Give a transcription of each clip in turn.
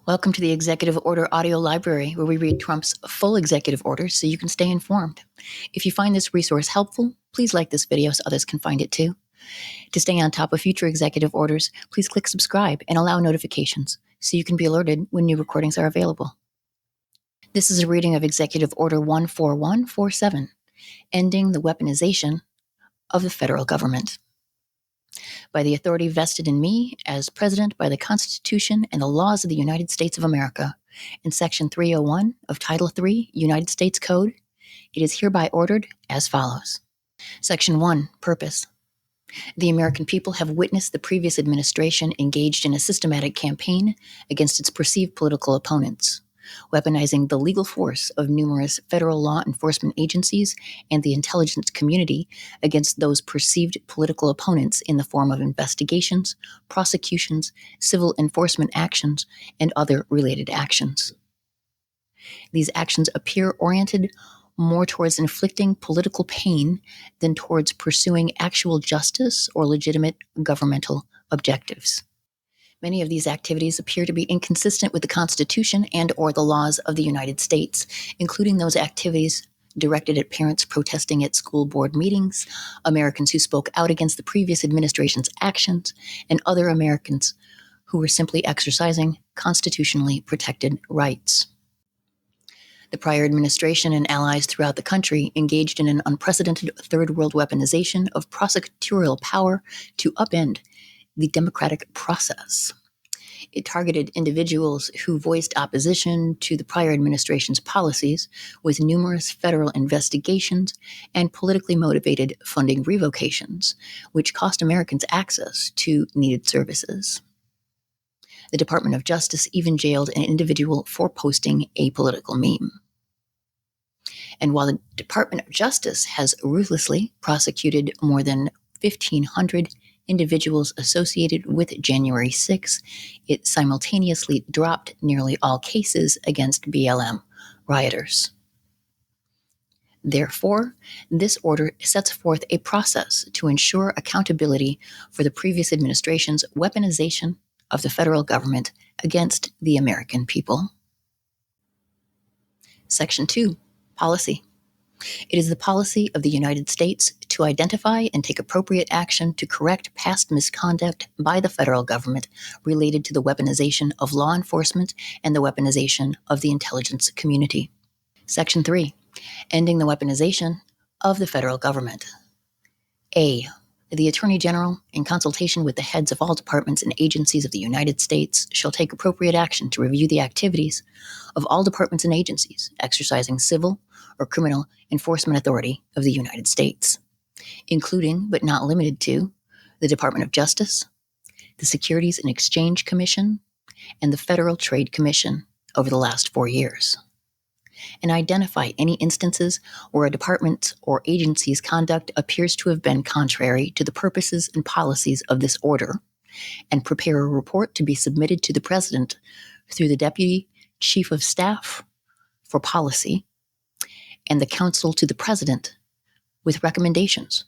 Welcome to the Executive Order Audio Library, where we read Trump's full executive orders so you can stay informed. If you find this resource helpful, please like this video so others can find it too. To stay on top of future executive orders, please click subscribe and allow notifications so you can be alerted when new recordings are available. This is a reading of Executive Order 14147, ending the weaponization of the federal government. By the authority vested in me as President by the Constitution and the laws of the United States of America, in Section 301 of Title III, United States Code, it is hereby ordered as follows. Section 1, Purpose. The American people have witnessed the previous administration engaged in a systematic campaign against its perceived political opponents, weaponizing the legal force of numerous federal law enforcement agencies and the intelligence community against those perceived political opponents in the form of investigations, prosecutions, civil enforcement actions, and other related actions. These actions appear oriented more towards inflicting political pain than towards pursuing actual justice or legitimate governmental objectives. Many of these activities appear to be inconsistent with the Constitution and or the laws of the United States, including those activities directed at parents protesting at school board meetings, Americans who spoke out against the previous administration's actions, and other Americans who were simply exercising constitutionally protected rights. The prior administration and allies throughout the country engaged in an unprecedented third world weaponization of prosecutorial power to upend the democratic process. It targeted individuals who voiced opposition to the prior administration's policies with numerous federal investigations and politically motivated funding revocations, which cost Americans access to needed services. The Department of Justice even jailed an individual for posting a political meme. And while the Department of Justice has ruthlessly prosecuted more than 1,500 individuals associated with January 6, it simultaneously dropped nearly all cases against BLM rioters. Therefore, this order sets forth a process to ensure accountability for the previous administration's weaponization of the federal government against the American people. Section 2, Policy. It is the policy of the United States to identify and take appropriate action to correct past misconduct by the federal government related to the weaponization of law enforcement and the weaponization of the intelligence community. Section 3. Ending the weaponization of the federal government. A. The Attorney General, in consultation with the heads of all departments and agencies of the United States, shall take appropriate action to review the activities of all departments and agencies exercising civil or criminal enforcement authority of the United States, including but not limited to the Department of Justice, the Securities and Exchange Commission, and the Federal Trade Commission over the last 4 years, and identify any instances where a department's or agency's conduct appears to have been contrary to the purposes and policies of this order, and prepare a report to be submitted to the President through the Deputy Chief of Staff for Policy and the Counsel to the President with recommendations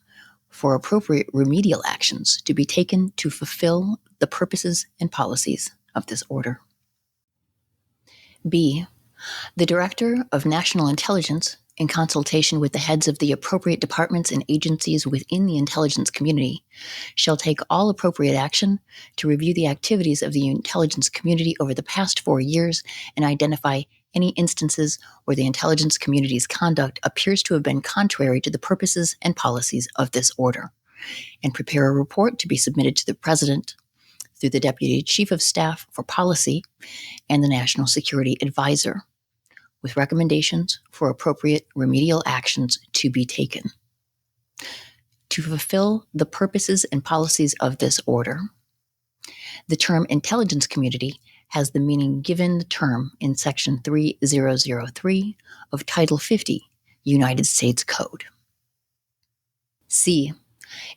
for appropriate remedial actions to be taken to fulfill the purposes and policies of this order. B. The Director of National Intelligence, in consultation with the heads of the appropriate departments and agencies within the intelligence community, shall take all appropriate action to review the activities of the intelligence community over the past 4 years and identify any instances where the intelligence community's conduct appears to have been contrary to the purposes and policies of this order, and prepare a report to be submitted to the President through the Deputy Chief of Staff for Policy and the National Security Advisor, with recommendations for appropriate remedial actions to be taken. To fulfill the purposes and policies of this order, the term intelligence community has the meaning given the term in Section 3003 of Title 50, United States Code. C.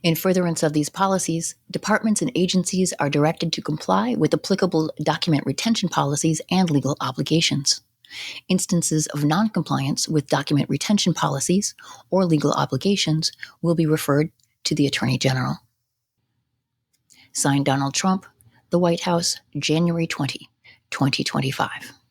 In furtherance of these policies, departments and agencies are directed to comply with applicable document retention policies and legal obligations. Instances of noncompliance with document retention policies or legal obligations will be referred to the Attorney General. Signed, Donald Trump, the White House, January 20, 2025.